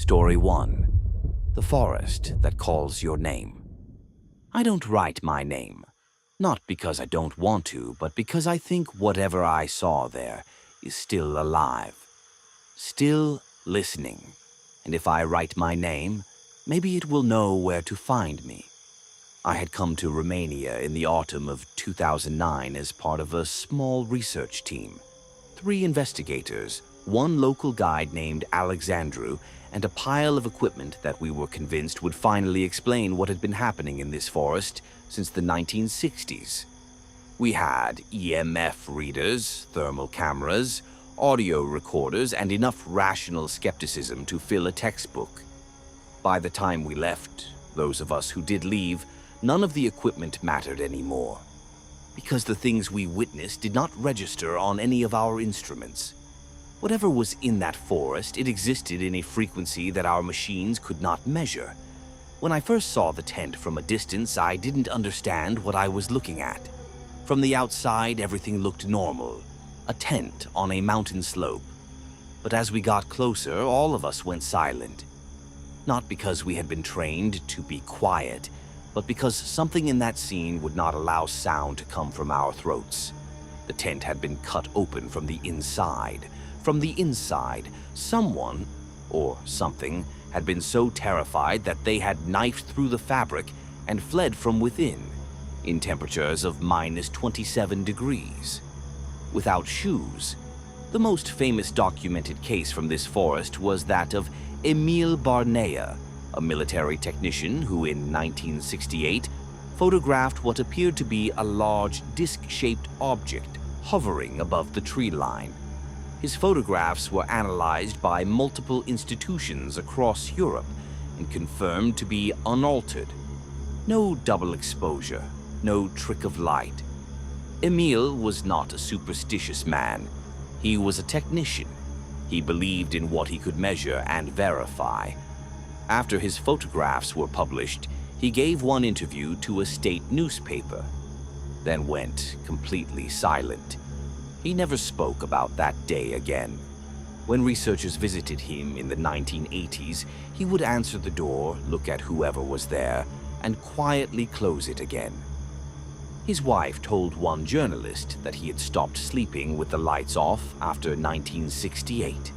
Story 1. The Forest That Calls Your Name. I don't write my name, not because I don't want to, but because I think whatever I saw there is still alive, still listening, and if I write my name, maybe it will know where to find me. I had come to Romania in the autumn of 2009 as part of a small research team. 3 investigators, 1 local guide named Alexandru, and a pile of equipment that we were convinced would finally explain what had been happening in this forest since the 1960s. We had EMF readers, thermal cameras, audio recorders, and enough rational skepticism to fill a textbook. By the time we left, those of us who did leave, none of the equipment mattered anymore, because the things we witnessed did not register on any of our instruments. Whatever was in that forest, it existed in a frequency that our machines could not measure. When I first saw the tent from a distance, I didn't understand what I was looking at. From the outside, everything looked normal, a tent on a mountain slope. But as we got closer, all of us went silent. Not because we had been trained to be quiet, but because something in that scene would not allow sound to come from our throats. The tent had been cut open from the inside. From the inside, someone, or something, had been so terrified that they had knifed through the fabric and fled from within, in temperatures of -27 degrees. Without shoes. The most famous documented case from this forest was that of Emil Barnea, a military technician who in 1968 photographed what appeared to be a large disc-shaped object hovering above the tree line. His photographs were analyzed by multiple institutions across Europe and confirmed to be unaltered. No double exposure, no trick of light. Emil was not a superstitious man. He was a technician. He believed in what he could measure and verify. After his photographs were published, he gave one interview to a state newspaper, then went completely silent. He never spoke about that day again. When researchers visited him in the 1980s, he would answer the door, look at whoever was there, and quietly close it again. His wife told one journalist that he had stopped sleeping with the lights off after 1968,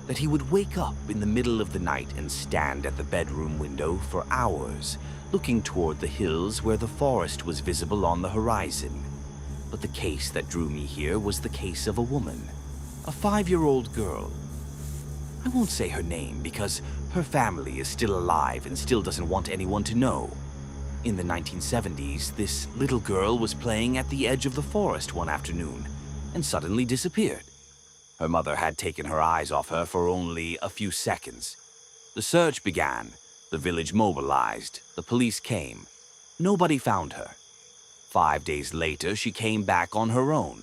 that he would wake up in the middle of the night and stand at the bedroom window for hours, looking toward the hills where the forest was visible on the horizon. But the case that drew me here was the case of a woman, a 5-year-old girl. I won't say her name because her family is still alive and still doesn't want anyone to know. In the 1970s, this little girl was playing at the edge of the forest one afternoon and suddenly disappeared. Her mother had taken her eyes off her for only a few seconds. The search began. The village mobilized. The police came. Nobody found her. 5 days later, she came back on her own.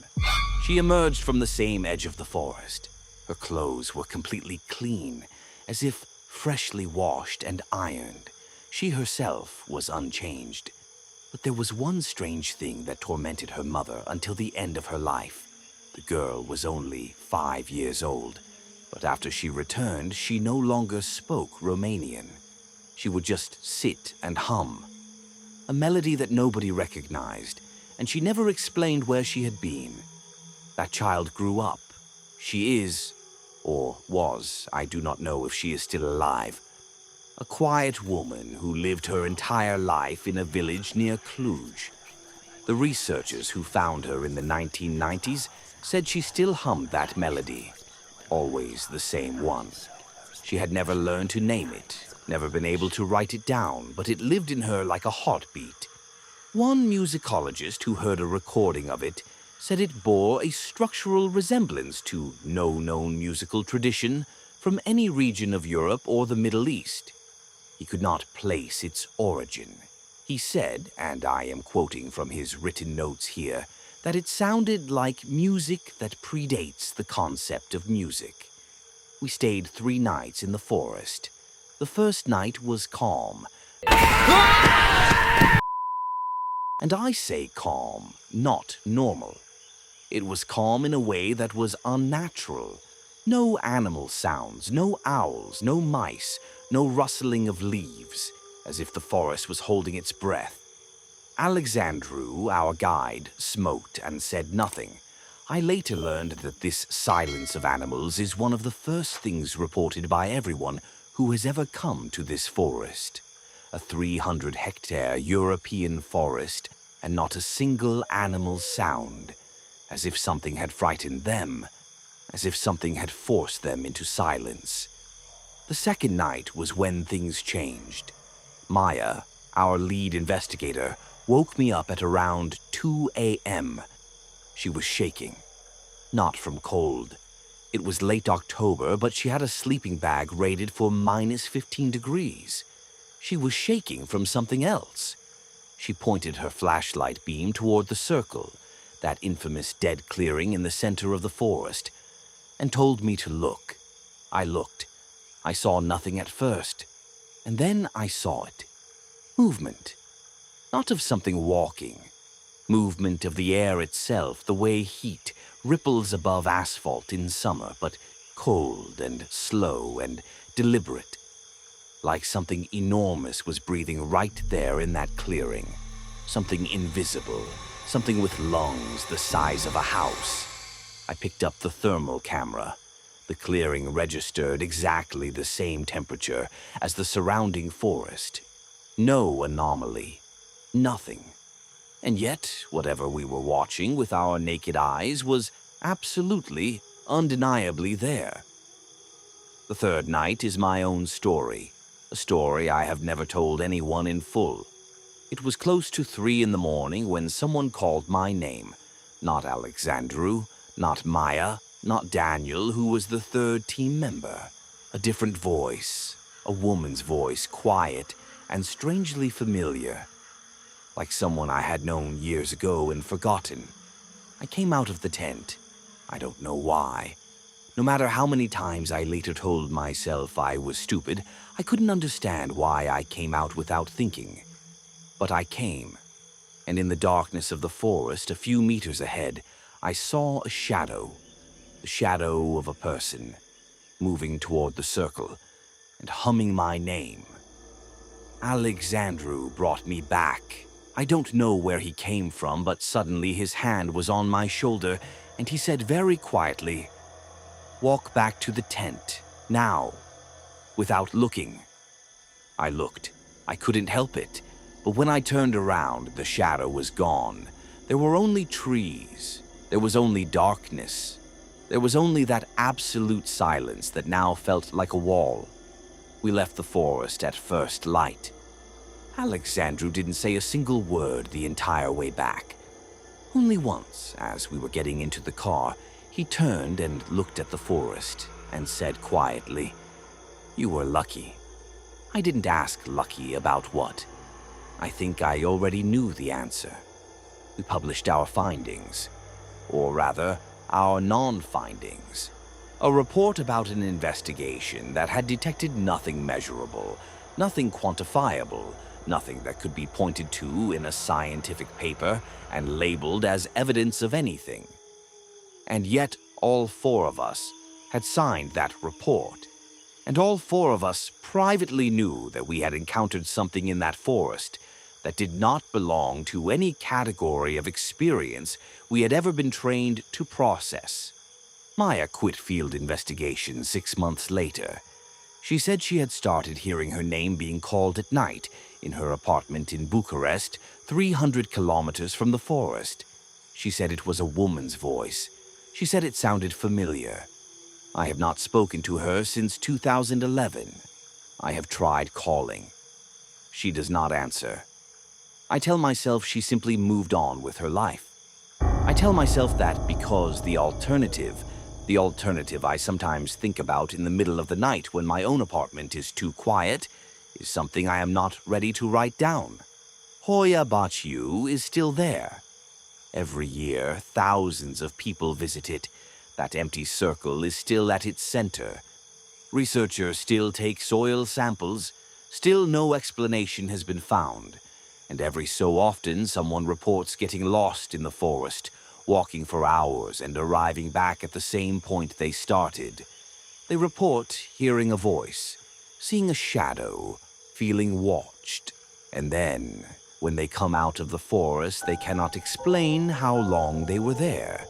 She emerged from the same edge of the forest. Her clothes were completely clean, as if freshly washed and ironed. She herself was unchanged. But there was one strange thing that tormented her mother until the end of her life. The girl was only 5 years old, but after she returned, she no longer spoke Romanian. She would just sit and hum, a melody that nobody recognized, and she never explained where she had been. That child grew up. She is, or was, I do not know if she is still alive, a quiet woman who lived her entire life in a village near Cluj. The researchers who found her in the 1990s said she still hummed that melody, always the same one. She had never learned to name it, never been able to write it down, but it lived in her like a heartbeat. One musicologist who heard a recording of it said it bore a structural resemblance to no known musical tradition from any region of Europe or the Middle East. He could not place its origin. He said, and I am quoting from his written notes here, that it sounded like music that predates the concept of music. We stayed 3 nights in the forest. The first night was calm. And I say calm, not normal. It was calm in a way that was unnatural, No animal sounds, no owls, no mice, no rustling of leaves, as if the forest was holding its breath. Alexandru, our guide, smoked and said nothing. I later learned that this silence of animals is one of the first things reported by everyone who has ever come to this forest. A 300-hectare European forest, and not a single animal sound, as if something had frightened them, as if something had forced them into silence. The second night was when things changed. Maya, our lead investigator, woke me up at around 2 a.m. She was shaking. Not from cold. It was late October, but she had a sleeping bag rated for -15 degrees. She was shaking from something else. She pointed her flashlight beam toward the circle, that infamous dead clearing in the center of the forest, and told me to look. I looked. I saw nothing at first, and then I saw it. Movement. Not of something walking. Movement of the air itself, the way heat ripples above asphalt in summer, but cold and slow and deliberate. Like something enormous was breathing right there in that clearing. Something invisible, something with lungs the size of a house. I picked up the thermal camera. The clearing registered exactly the same temperature as the surrounding forest. No anomaly. Nothing. And yet, whatever we were watching with our naked eyes was absolutely, undeniably there. The third night is my own story, a story I have never told anyone in full. It was close to 3 in the morning when someone called my name. Not Alexandru, not Maya, not Daniel, who was the third team member. A different voice, a woman's voice, quiet and strangely familiar. Like someone I had known years ago and forgotten. I came out of the tent. I don't know why. No matter how many times I later told myself I was stupid, I couldn't understand why I came out without thinking. But I came, and in the darkness of the forest, a few meters ahead, I saw a shadow. The shadow of a person, moving toward the circle, and humming my name. Alexandru brought me back. I don't know where he came from, but suddenly his hand was on my shoulder, and he said very quietly, "Walk back to the tent, now," without looking. I looked. I couldn't help it. But when I turned around, the shadow was gone. There were only trees. There was only darkness. There was only that absolute silence that now felt like a wall. We left the forest at first light. Alexandru didn't say a single word the entire way back. Only once, as we were getting into the car, he turned and looked at the forest and said quietly, "You were lucky." I didn't ask lucky about what. I think I already knew the answer. We published our findings, or rather, our non-findings. A report about an investigation that had detected nothing measurable, nothing quantifiable, nothing that could be pointed to in a scientific paper and labeled as evidence of anything. And yet, all 4 of us had signed that report. And all 4 of us privately knew that we had encountered something in that forest that did not belong to any category of experience we had ever been trained to process. Maya quit field investigation 6 months later. She said she had started hearing her name being called at night in her apartment in Bucharest, 300 kilometers from the forest. She said it was a woman's voice. She said it sounded familiar. I have not spoken to her since 2011. I have tried calling. She does not answer. I tell myself she simply moved on with her life. I tell myself that because the alternative I sometimes think about in the middle of the night when my own apartment is too quiet, is something I am not ready to write down. Hoia-Baciu is still there. Every year, thousands of people visit it. That empty circle is still at its center. Researchers still take soil samples. Still no explanation has been found. And every so often, someone reports getting lost in the forest, walking for hours and arriving back at the same point they started. They report hearing a voice, seeing a shadow, feeling watched, and then, when they come out of the forest, they cannot explain how long they were there,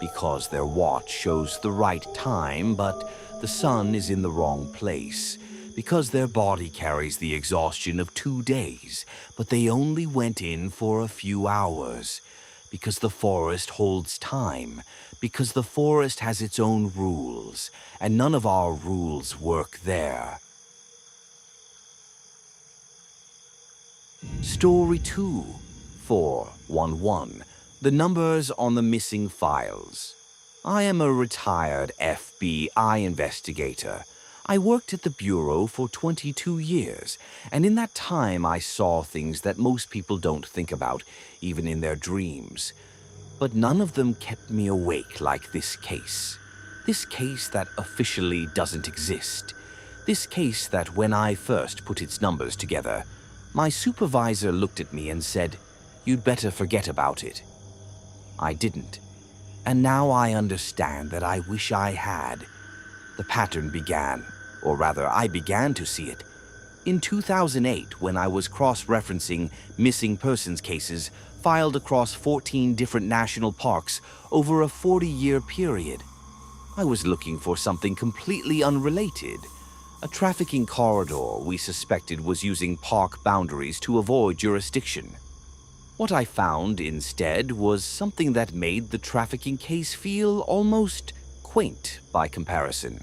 because their watch shows the right time, but the sun is in the wrong place, because their body carries the exhaustion of 2 days, but they only went in for a few hours, because the forest holds time, because the forest has its own rules, and none of our rules work there. Story 2, 411, the numbers on the missing files. I am a retired FBI investigator. I worked at the Bureau for 22 years, and in that time I saw things that most people don't think about, even in their dreams. But none of them kept me awake like this case. This case that officially doesn't exist. This case that when I first put its numbers together, my supervisor looked at me and said, "You'd better forget about it." I didn't. And now I understand that I wish I had. The pattern began, or rather I began to see it, in 2008 when I was cross-referencing missing persons cases filed across 14 different national parks over a 40-year period. I was looking for something completely unrelated. A trafficking corridor we suspected was using park boundaries to avoid jurisdiction. What I found instead was something that made the trafficking case feel almost quaint by comparison.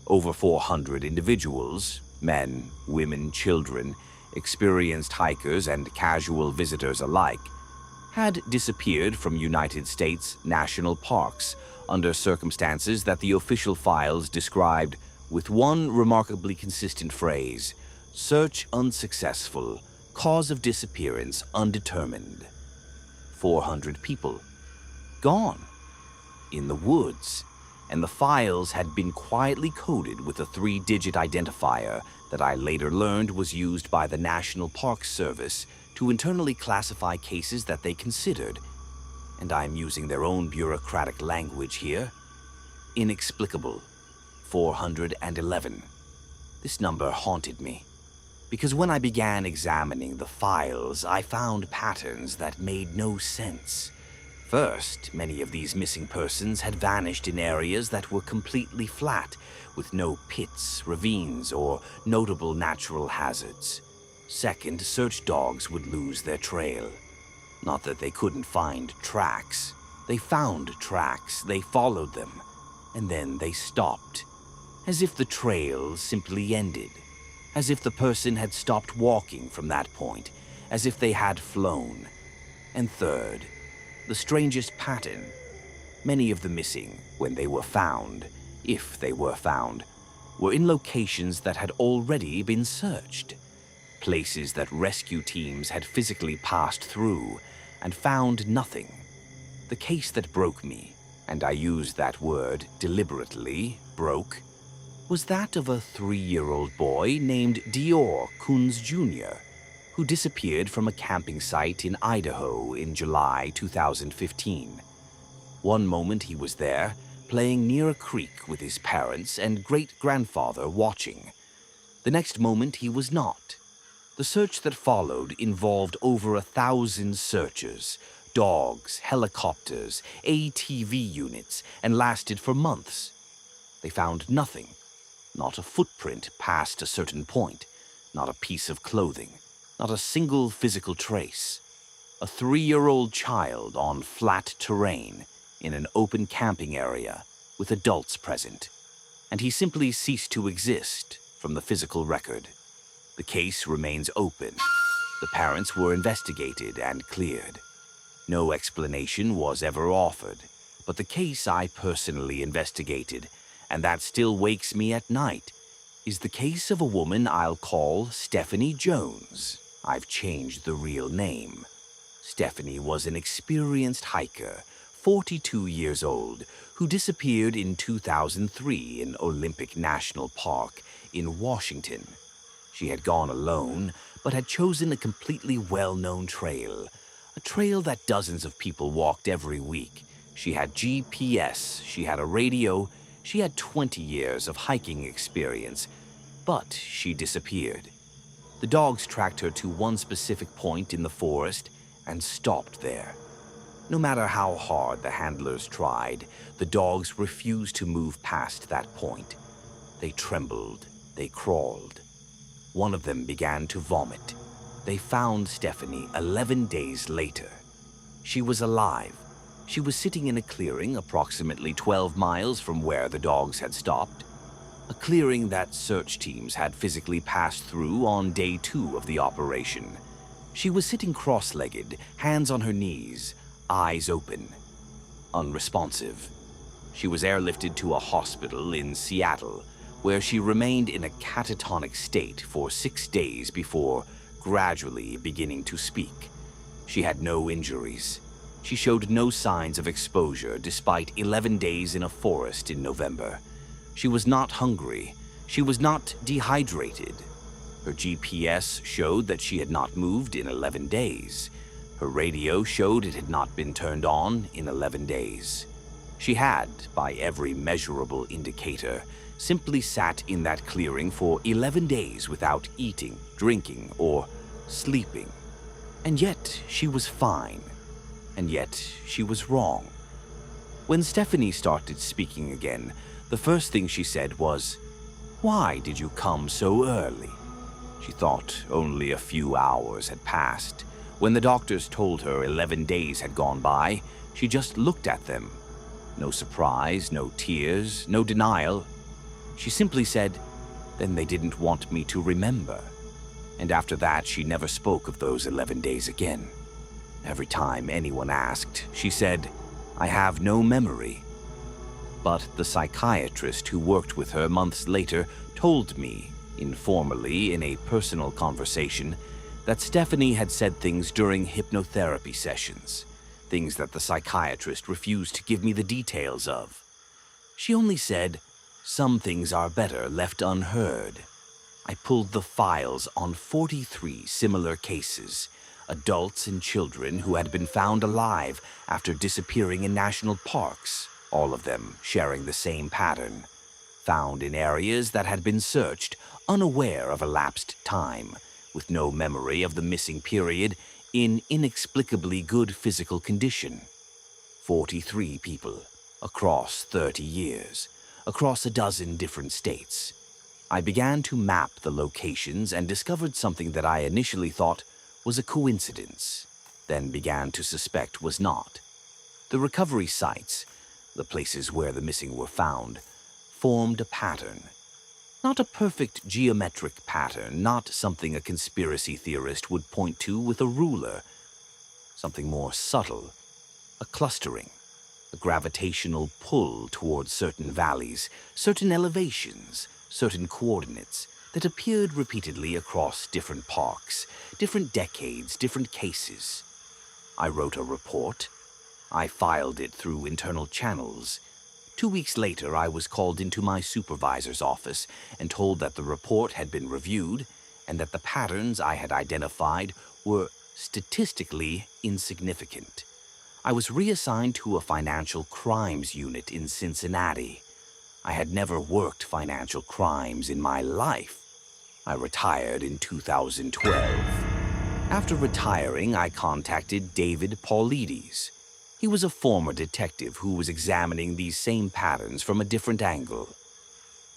Over 400 individuals, men, women, children, experienced hikers and casual visitors alike, had disappeared from United States national parks under circumstances that the official files described with one remarkably consistent phrase: search unsuccessful, cause of disappearance undetermined. 400 people. Gone. In the woods. And the files had been quietly coded with a 3-digit identifier that I later learned was used by the National Park Service to internally classify cases that they considered, and I'm using their own bureaucratic language here, inexplicable. 411. This number haunted me, because when I began examining the files, I found patterns that made no sense. First, many of these missing persons had vanished in areas that were completely flat, with no pits, ravines, or notable natural hazards. Second, search dogs would lose their trail. Not that they couldn't find tracks. They found tracks, they followed them, and then they stopped. As if the trail simply ended. As if the person had stopped walking from that point. As if they had flown. And third, the strangest pattern. Many of the missing, when they were found, if they were found, were in locations that had already been searched. Places that rescue teams had physically passed through and found nothing. The case that broke me, and I use that word deliberately, broke, was that of a 3-year-old boy named Dior Kunz Jr., who disappeared from a camping site in Idaho in July 2015. One moment he was there, playing near a creek with his parents and great-grandfather watching. The next moment he was not. The search that followed involved over 1,000 searchers, dogs, helicopters, ATV units, and lasted for months. They found nothing. Not a footprint past a certain point, not a piece of clothing. Not a single physical trace. A 3-year-old child on flat terrain in an open camping area with adults present. And he simply ceased to exist from the physical record. The case remains open. The parents were investigated and cleared. No explanation was ever offered, but the case I personally investigated, and that still wakes me at night, is the case of a woman I'll call Stephanie Jones. I've changed the real name. Stephanie was an experienced hiker, 42 years old, who disappeared in 2003 in Olympic National Park in Washington. She had gone alone, but had chosen a completely well-known trail, a trail that dozens of people walked every week. She had GPS, she had a radio, She had 20 years of hiking experience, but she disappeared. The dogs tracked her to one specific point in the forest and stopped there. No matter how hard the handlers tried, the dogs refused to move past that point. They trembled, they crawled. One of them began to vomit. They found Stephanie 11 days later. She was alive. She was sitting in a clearing approximately 12 miles from where the dogs had stopped. A clearing that search teams had physically passed through on day 2 of the operation. She was sitting cross-legged, hands on her knees, eyes open, unresponsive. She was airlifted to a hospital in Seattle, where she remained in a catatonic state for 6 days before gradually beginning to speak. She had no injuries. She showed no signs of exposure despite 11 days in a forest in November. She was not hungry. She was not dehydrated. Her GPS showed that she had not moved in 11 days. Her radio showed it had not been turned on in 11 days. She had, by every measurable indicator, simply sat in that clearing for 11 days without eating, drinking, or sleeping. And yet she was fine. And yet she was wrong. When Stephanie started speaking again, the first thing she said was, "Why did you come so early?" She thought only a few hours had passed. When the doctors told her 11 days had gone by, she just looked at them. No surprise, no tears, no denial. She simply said, "Then they didn't want me to remember." And after that, she never spoke of those 11 days again. Every time anyone asked, she said, "I have no memory." But the psychiatrist who worked with her months later told me, informally in a personal conversation, that Stephanie had said things during hypnotherapy sessions, things that the psychiatrist refused to give me the details of. She only said, "Some things are better left unheard." I pulled the files on 43 similar cases, adults and children who had been found alive after disappearing in national parks, all of them sharing the same pattern. Found in areas that had been searched, unaware of elapsed time, with no memory of the missing period, in inexplicably good physical condition. 43 people, across 30 years, across a dozen different states. I began to map the locations and discovered something that I initially thought was a coincidence, then began to suspect was not. The recovery sites, the places where the missing were found, formed a pattern. Not a perfect geometric pattern, not something a conspiracy theorist would point to with a ruler. Something more subtle, a clustering, a gravitational pull towards certain valleys, certain elevations, certain coordinates that appeared repeatedly across different parks, different decades, different cases. I wrote a report. I filed it through internal channels. 2 weeks later, I was called into my supervisor's office and told that the report had been reviewed and that the patterns I had identified were statistically insignificant. I was reassigned to a financial crimes unit in Cincinnati. I had never worked financial crimes in my life. I retired in 2012. After retiring, I contacted David Paulides. He was a former detective who was examining these same patterns from a different angle.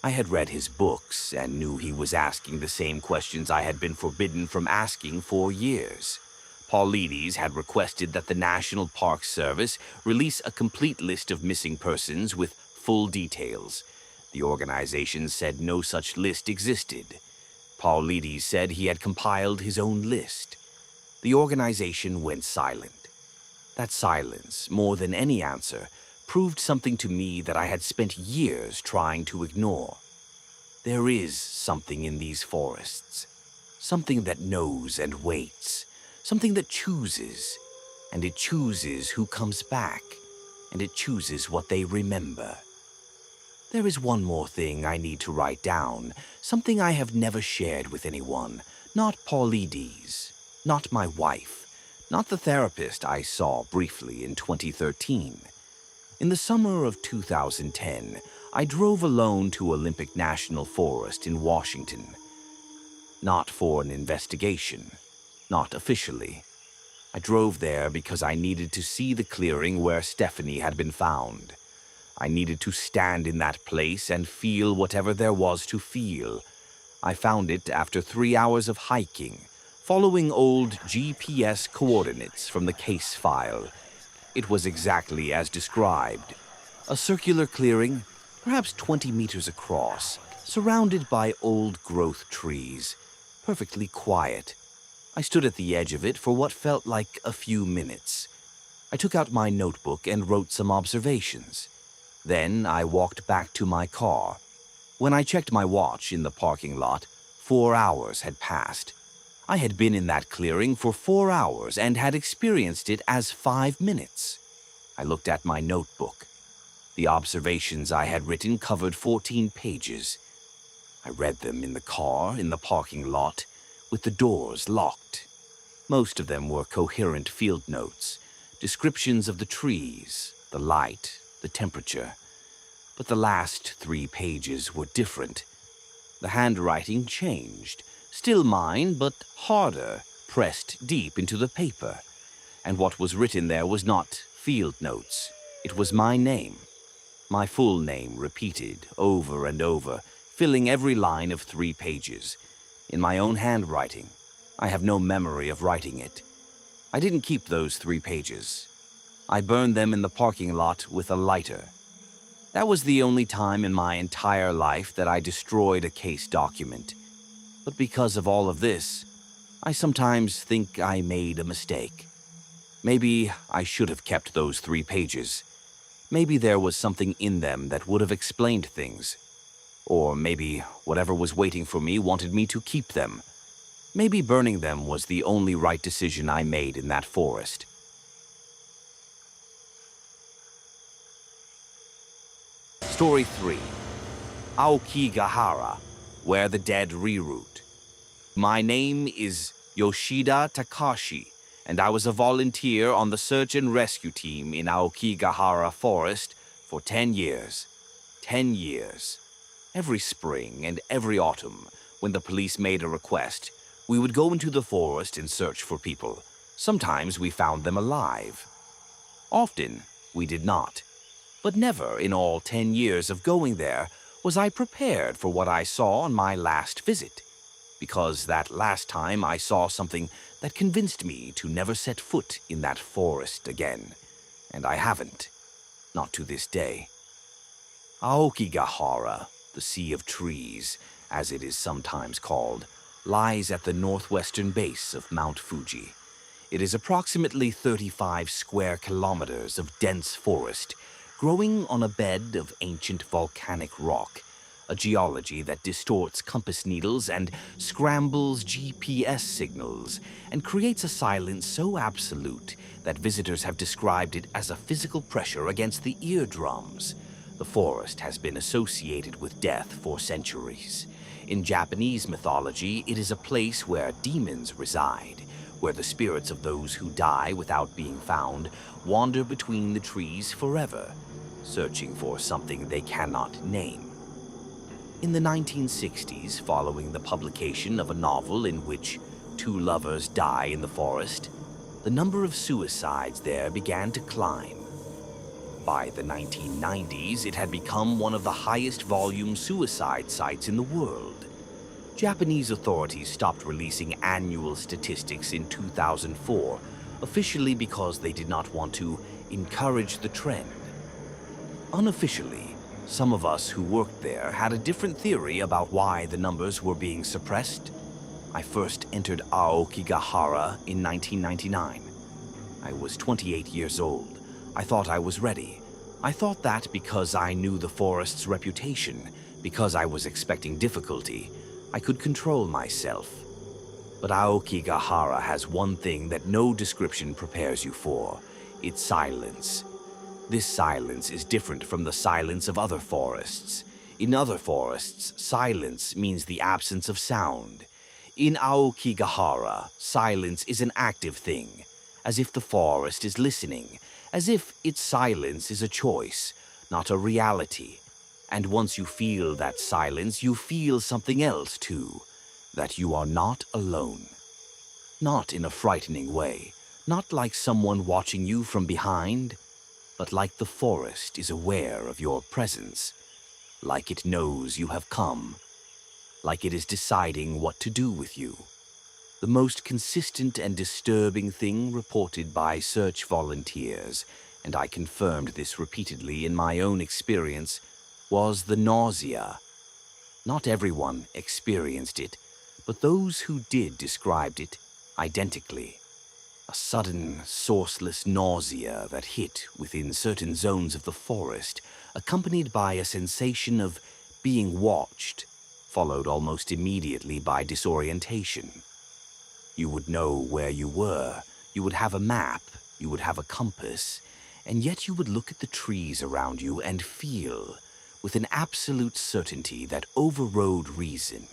I had read his books and knew he was asking the same questions I had been forbidden from asking for years. Paulides had requested that the National Park Service release a complete list of missing persons with full details. The organization said no such list existed. Paulides said he had compiled his own list. The organization went silent. That silence, more than any answer, proved something to me that I had spent years trying to ignore. There is something in these forests, something that knows and waits, something that chooses, and it chooses who comes back, and it chooses what they remember. There is one more thing I need to write down, something I have never shared with anyone, not Paulides, not my wife, not the therapist I saw briefly in 2013. In the summer of 2010, I drove alone to Olympic National Forest in Washington. Not for an investigation, not officially. I drove there because I needed to see the clearing where Stephanie had been found. I needed to stand in that place and feel whatever there was to feel. I found it after 3 hours of hiking, following old GPS coordinates from the case file. It was exactly as described. A circular clearing, perhaps 20 meters across, surrounded by old-growth trees, perfectly quiet. I stood at the edge of it for what felt like a few minutes. I took out my notebook and wrote some observations. Then I walked back to my car. When I checked my watch in the parking lot, 4 hours had passed. I had been in that clearing for 4 hours and had experienced it as 5 minutes. I looked at my notebook. The observations I had written covered 14 pages. I read them in the car, in the parking lot, with the doors locked. Most of them were coherent field notes, descriptions of the trees, the light, the temperature. But the last 3 pages were different. The handwriting changed, still mine, but harder, pressed deep into the paper. And what was written there was not field notes. It was my name. My full name repeated over and over, filling every line of 3 pages. In my own handwriting. I have no memory of writing it. I didn't keep those 3 pages. I burned them in the parking lot with a lighter. That was the only time in my entire life that I destroyed a case document. But because of all of this, I sometimes think I made a mistake. Maybe I should have kept those 3 pages. Maybe there was something in them that would have explained things. Or maybe whatever was waiting for me wanted me to keep them. Maybe burning them was the only right decision I made in that forest. Story 3. Aokigahara, where the dead reroute. My name is Yoshida Takashi, and I was a volunteer on the search and rescue team in Aokigahara Forest for 10 years. 10 years. Every spring and every autumn, when the police made a request, we would go into the forest and search for people. Sometimes we found them alive. Often, we did not. But never in all 10 years of going there was I prepared for what I saw on my last visit, because that last time I saw something that convinced me to never set foot in that forest again. And I haven't. Not to this day. Aokigahara, the Sea of Trees, as it is sometimes called, lies at the northwestern base of Mount Fuji. It is approximately 35 square kilometers of dense forest, growing on a bed of ancient volcanic rock, a geology that distorts compass needles and scrambles GPS signals, and creates a silence so absolute that visitors have described it as a physical pressure against the eardrums. The forest has been associated with death for centuries. In Japanese mythology, it is a place where demons reside, where the spirits of those who die without being found wander between the trees forever, searching for something they cannot name. In the 1960s, following the publication of a novel in which 2 lovers die in the forest, the number of suicides there began to climb. By the 1990s, it had become one of the highest volume suicide sites in the world. Japanese authorities stopped releasing annual statistics in 2004, officially because they did not want to encourage the trend. Unofficially, some of us who worked there had a different theory about why the numbers were being suppressed. I first entered Aokigahara in 1999. I was 28 years old. I thought I was ready. I thought that because I knew the forest's reputation, because I was expecting difficulty, I could control myself. But Aokigahara has one thing that no description prepares you for: its silence. This silence is different from the silence of other forests. In other forests, silence means the absence of sound. In Aokigahara, silence is an active thing, as if the forest is listening, as if its silence is a choice, not a reality, And once you feel that silence, you feel something else too, that you are not alone. Not in a frightening way, not like someone watching you from behind, but like the forest is aware of your presence, like it knows you have come, like it is deciding what to do with you. The most consistent and disturbing thing reported by search volunteers, and I confirmed this repeatedly in my own experience, was the nausea. Not everyone experienced it, but those who did described it identically. A sudden, sourceless nausea that hit within certain zones of the forest, accompanied by a sensation of being watched, followed almost immediately by disorientation. You would know where you were, you would have a map, you would have a compass, and yet you would look at the trees around you and feel, with an absolute certainty that overrode reason,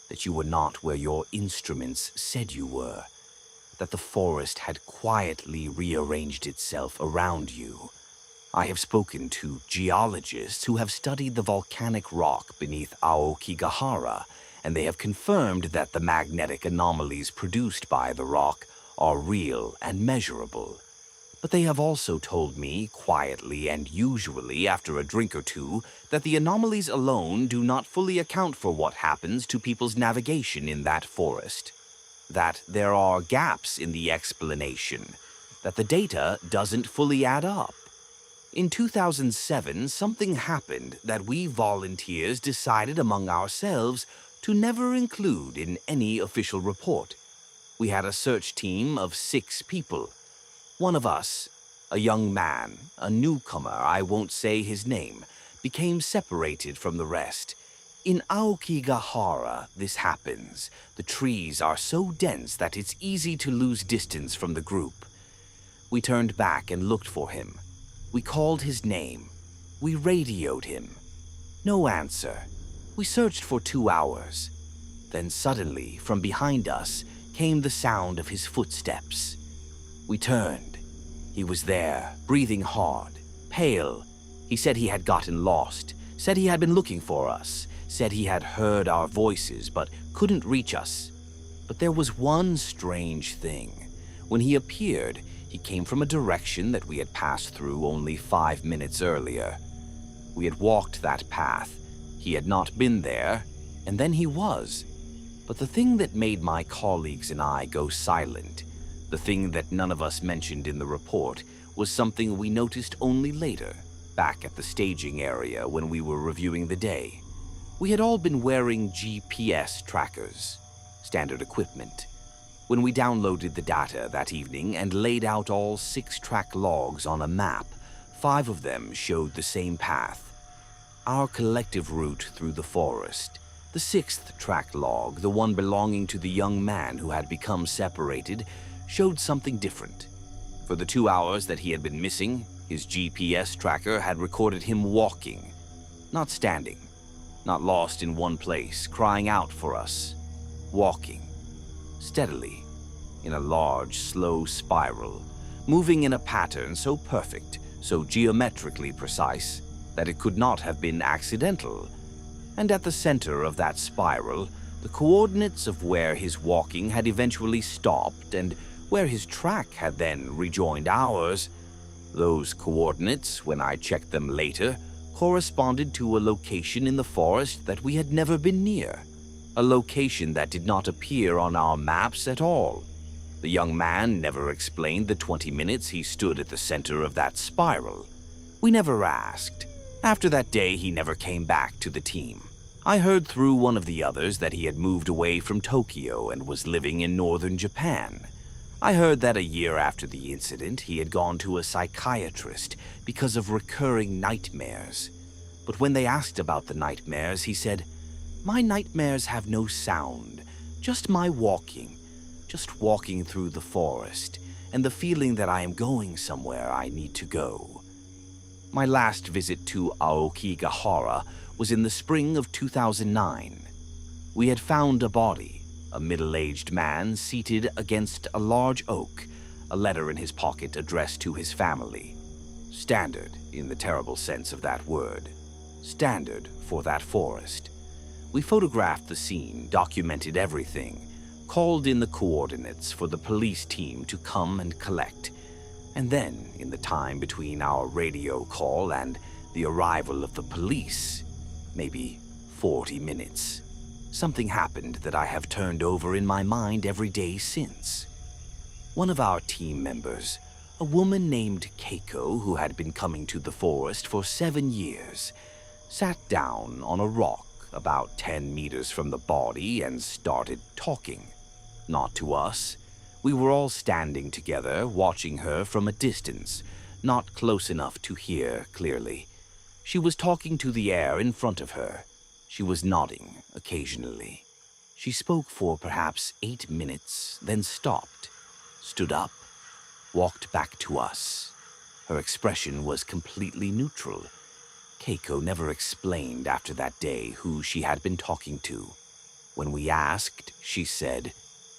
that you were not where your instruments said you were, that the forest had quietly rearranged itself around you. I have spoken to geologists who have studied the volcanic rock beneath Aokigahara, and they have confirmed that the magnetic anomalies produced by the rock are real and measurable. But they have also told me, quietly and usually after a drink or two, that the anomalies alone do not fully account for what happens to people's navigation in that forest. That there are gaps in the explanation, that the data doesn't fully add up. In 2007, something happened that we volunteers decided among ourselves to never include in any official report. We had a search team of 6 people. One of us, a young man, a newcomer, I won't say his name, became separated from the rest. In Aokigahara, this happens. The trees are so dense that it's easy to lose distance from the group. We turned back and looked for him. We called his name. We radioed him. No answer. We searched for 2 hours. Then suddenly, from behind us, came the sound of his footsteps. We turned. He was there, breathing hard, pale. He said he had gotten lost, said he had been looking for us, said he had heard our voices but couldn't reach us. But there was one strange thing. When he appeared, he came from a direction that we had passed through only 5 minutes earlier. We had walked that path. He had not been there, and then he was. But the thing that made my colleagues and I go silent, the thing that none of us mentioned in the report, was something we noticed only later, back at the staging area when we were reviewing the day. We had all been wearing GPS trackers, standard equipment. When we downloaded the data that evening and laid out all 6 track logs on a map, 5 of them showed the same path. Our collective route through the forest. The 6th track log, the one belonging to the young man who had become separated, showed something different. For the 2 hours that he had been missing, his GPS tracker had recorded him walking, not standing, not lost in one place, crying out for us. Walking, steadily, in a large, slow spiral, moving in a pattern so perfect, so geometrically precise, that it could not have been accidental. And at the center of that spiral, the coordinates of where his walking had eventually stopped and where his track had then rejoined ours, those coordinates, when I checked them later, corresponded to a location in the forest that we had never been near, a location that did not appear on our maps at all. The young man never explained the 20 minutes he stood at the center of that spiral. We never asked. After that day, he never came back to the team. I heard through one of the others that he had moved away from Tokyo and was living in northern Japan. I heard that a year after the incident, he had gone to a psychiatrist because of recurring nightmares. But when they asked about the nightmares, he said, "My nightmares have no sound, just my walking, just walking through the forest, and the feeling that I am going somewhere I need to go." My last visit to Aokigahara was in the spring of 2009. We had found a body, a middle-aged man seated against a large oak, a letter in his pocket addressed to his family. Standard, in the terrible sense of that word. standard for that forest. We photographed the scene, documented everything, called in the coordinates for the police team to come and collect. And then, in the time between our radio call and the arrival of the police, maybe 40 minutes, something happened that I have turned over in my mind every day since. One of our team members, a woman named Keiko who had been coming to the forest for 7 years, sat down on a rock about 10 meters from the body and started talking. Not to us. We were all standing together, watching her from a distance, not close enough to hear clearly. She was talking to the air in front of her. She was nodding occasionally. She spoke for perhaps 8 minutes, then stopped, stood up, walked back to us. Her expression was completely neutral. Keiko never explained after that day who she had been talking to. When we asked, she said,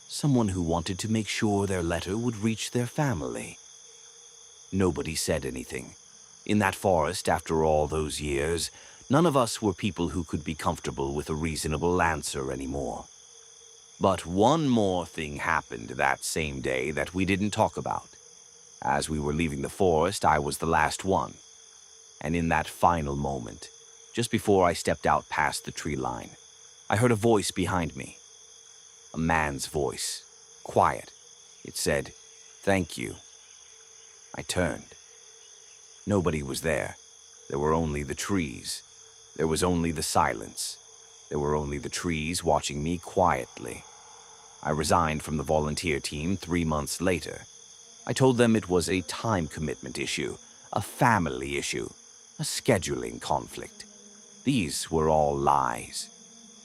someone who wanted to make sure their letter would reach their family. Nobody said anything. In that forest, after all those years, none of us were people who could be comfortable with a reasonable answer anymore. But one more thing happened that same day that we didn't talk about. As we were leaving the forest, I was the last one. And in that final moment, just before I stepped out past the tree line, I heard a voice behind me. A man's voice, quiet. It said, "Thank you." I turned. Nobody was there. There were only the trees. There was only the silence. There were only the trees watching me quietly. I resigned from the volunteer team 3 months later. I told them it was a time commitment issue, a family issue, a scheduling conflict. These were all lies.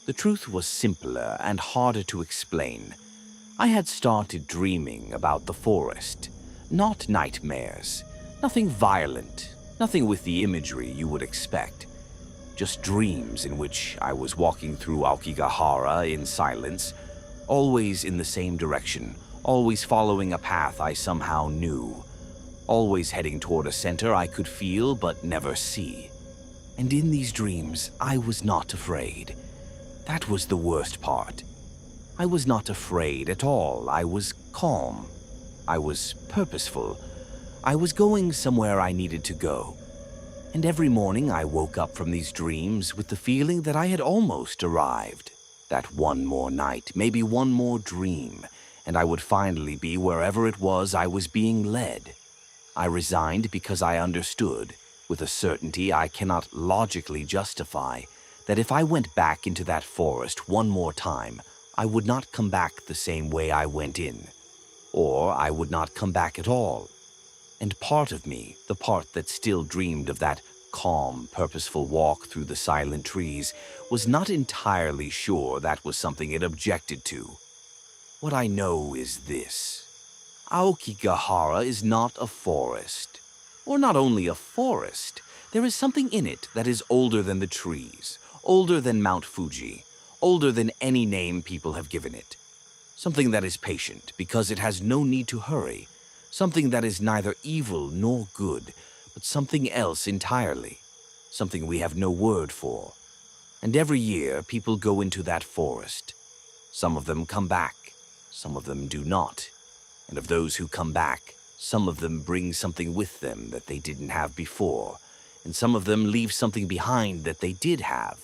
The truth was simpler and harder to explain. I had started dreaming about the forest, not nightmares, nothing violent, nothing with the imagery you would expect. Just dreams in which I was walking through Aokigahara in silence, always in the same direction, always following a path I somehow knew, always heading toward a center I could feel but never see. And in these dreams, I was not afraid. That was the worst part. I was not afraid at all. I was calm. I was purposeful. I was going somewhere I needed to go. And every morning I woke up from these dreams with the feeling that I had almost arrived. That one more night, maybe one more dream, and I would finally be wherever it was I was being led. I resigned because I understood, with a certainty I cannot logically justify, that if I went back into that forest one more time, I would not come back the same way I went in. Or I would not come back at all. And part of me, the part that still dreamed of that calm, purposeful walk through the silent trees, was not entirely sure that was something it objected to. What I know is this. Aokigahara is not a forest. Or not only a forest, there is something in it that is older than the trees, older than Mount Fuji, older than any name people have given it. Something that is patient because it has no need to hurry. Something that is neither evil nor good, but something else entirely. Something we have no word for. And every year people go into that forest. Some of them come back, some of them do not. And of those who come back, some of them bring something with them that they didn't have before, and some of them leave something behind that they did have.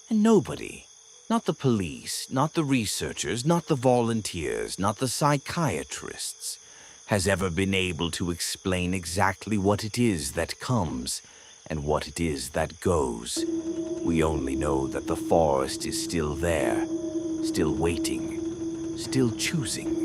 And nobody, not the police, not the researchers, not the volunteers, not the psychiatrists, has ever been able to explain exactly what it is that comes and what it is that goes. We only know that the forest is still there, still waiting, still choosing.